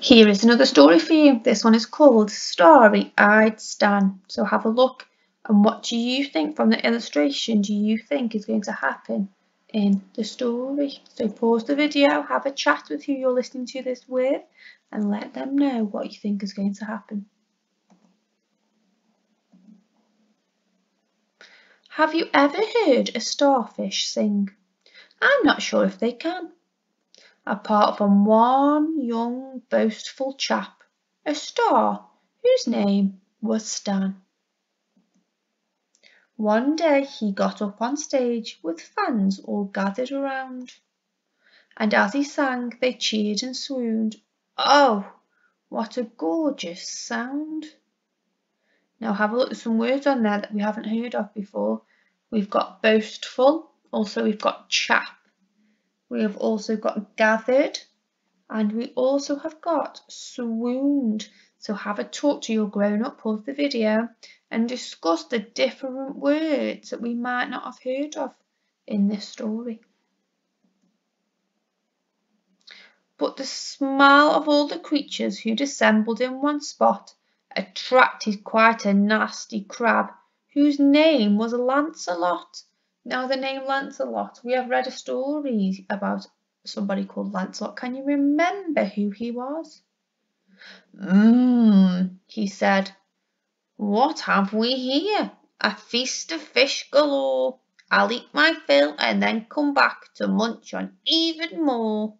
Here is another story for you. This one is called Starry-Eyed Stan. So have a look, and what do you think from the illustration do you think is going to happen in the story? So pause the video, have a chat with who you're listening to this with, and let them know what you think is going to happen. Have you ever heard a starfish sing? I'm not sure if they can. Apart from one young boastful chap, a star, whose name was Stan. One day he got up on stage with fans all gathered around, and as he sang they cheered and swooned. Oh, what a gorgeous sound! Now have a look at some words on there that we haven't heard of before. We've got boastful, also we've got chap. We have also got gathered, and we also have got swooned. So have a talk to your grown-up, pause the video, and discuss the different words that we might not have heard of in this story. But the smile of all the creatures who'd assembled in one spot attracted quite a nasty crab, whose name was Lancelot. Now the name Lancelot, we have read a story about somebody called Lancelot. Can you remember who he was? He said, what have we here? A feast of fish galore. I'll eat my fill and then come back to munch on even more.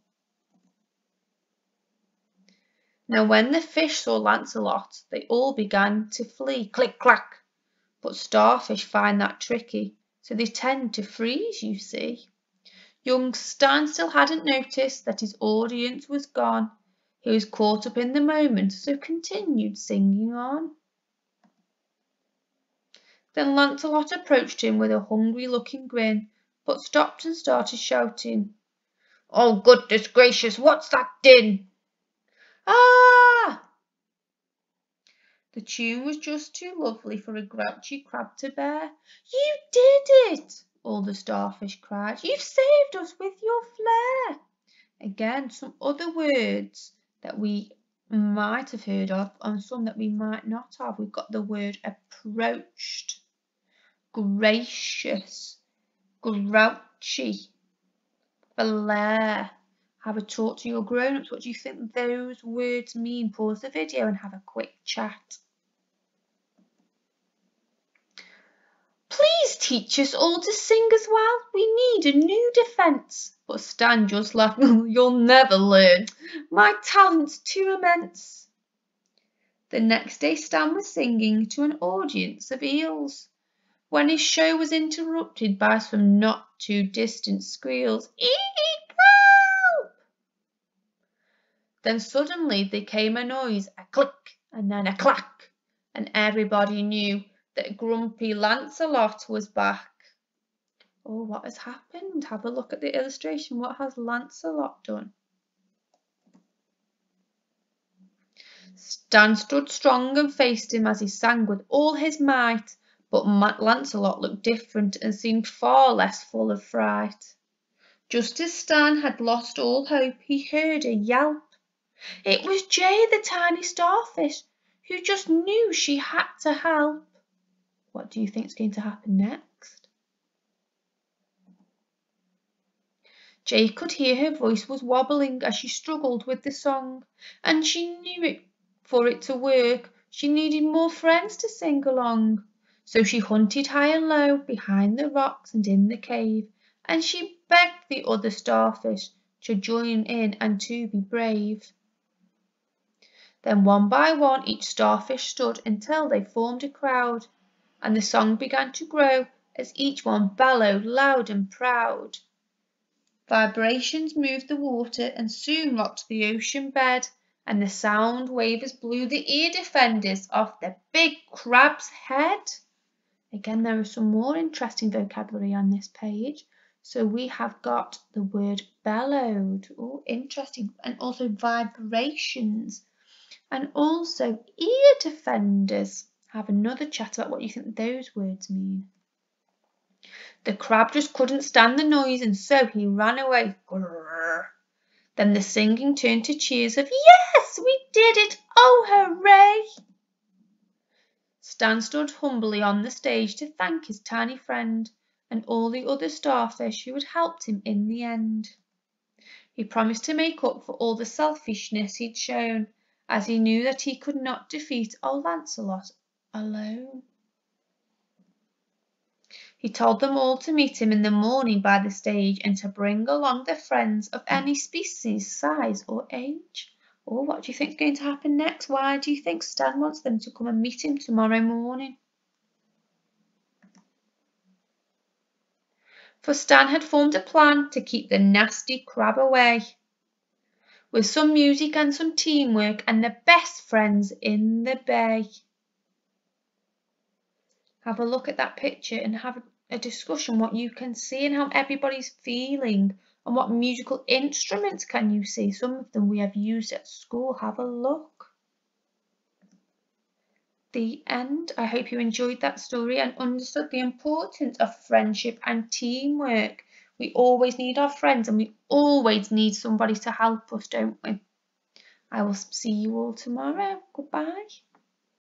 Now when the fish saw Lancelot, they all began to flee, click clack. But starfish find that tricky, so they tend to freeze, you see. Young Stan still hadn't noticed that his audience was gone. He was caught up in the moment, so continued singing on. Then Lancelot approached him with a hungry-looking grin, but stopped and started shouting, Oh, goodness gracious, what's that din? Ah! The tune was just too lovely for a grouchy crab to bear. You did it! All the starfish cried. You've saved us with your flair. Again, some other words that we might have heard of and some that we might not have. We've got the word approached, gracious, grouchy, flare. Have a talk to your grown-ups. What do you think those words mean? Pause the video and have a quick chat. Please teach us all to sing as well. We need a new defence. But Stan just laughed. You'll never learn. My talent's too immense. The next day Stan was singing to an audience of eels, when his show was interrupted by some not too distant squeals. Eek! Help! Then suddenly there came a noise, a click and then a clack, and everybody knew that grumpy Lancelot was back. Oh, what has happened? Have a look at the illustration. What has Lancelot done? Stan stood strong and faced him as he sang with all his might, but Lancelot looked different and seemed far less full of fright. Just as Stan had lost all hope, he heard a yelp. It was Jay, the tiny starfish, who just knew she had to help. What do you think is going to happen next? Jay could hear her voice was wobbling as she struggled with the song, and she knew it. For it to work, she needed more friends to sing along. So she hunted high and low, behind the rocks and in the cave, and she begged the other starfish to join in and to be brave. Then one by one each starfish stood until they formed a crowd, and the song began to grow as each one bellowed loud and proud. Vibrations moved the water and soon rocked the ocean bed, and the sound waves blew the ear defenders off the big crab's head. Again, there is some more interesting vocabulary on this page. So we have got the word bellowed. Oh, interesting. And also vibrations. And also ear defenders. Have another chat about what you think those words mean. The crab just couldn't stand the noise, and so he ran away. Grrr. Then the singing turned to cheers of "Yes, we did it! Oh, hooray!" Stan stood humbly on the stage to thank his tiny friend and all the other starfish who had helped him in the end. He promised to make up for all the selfishness he'd shown, as he knew that he could not defeat old Lancelot alone. He told them all to meet him in the morning by the stage and to bring along their friends of any species, size or age. Oh, what do you think is going to happen next? Why do you think Stan wants them to come and meet him tomorrow morning? For Stan had formed a plan to keep the nasty crab away. With some music and some teamwork and the best friends in the bay. Have a look at that picture and have a discussion what you can see and how everybody's feeling and what musical instruments can you see. Some of them we have used at school. Have a look. The end. I hope you enjoyed that story and understood the importance of friendship and teamwork. We always need our friends and we always need somebody to help us, don't we? I will see you all tomorrow. Goodbye.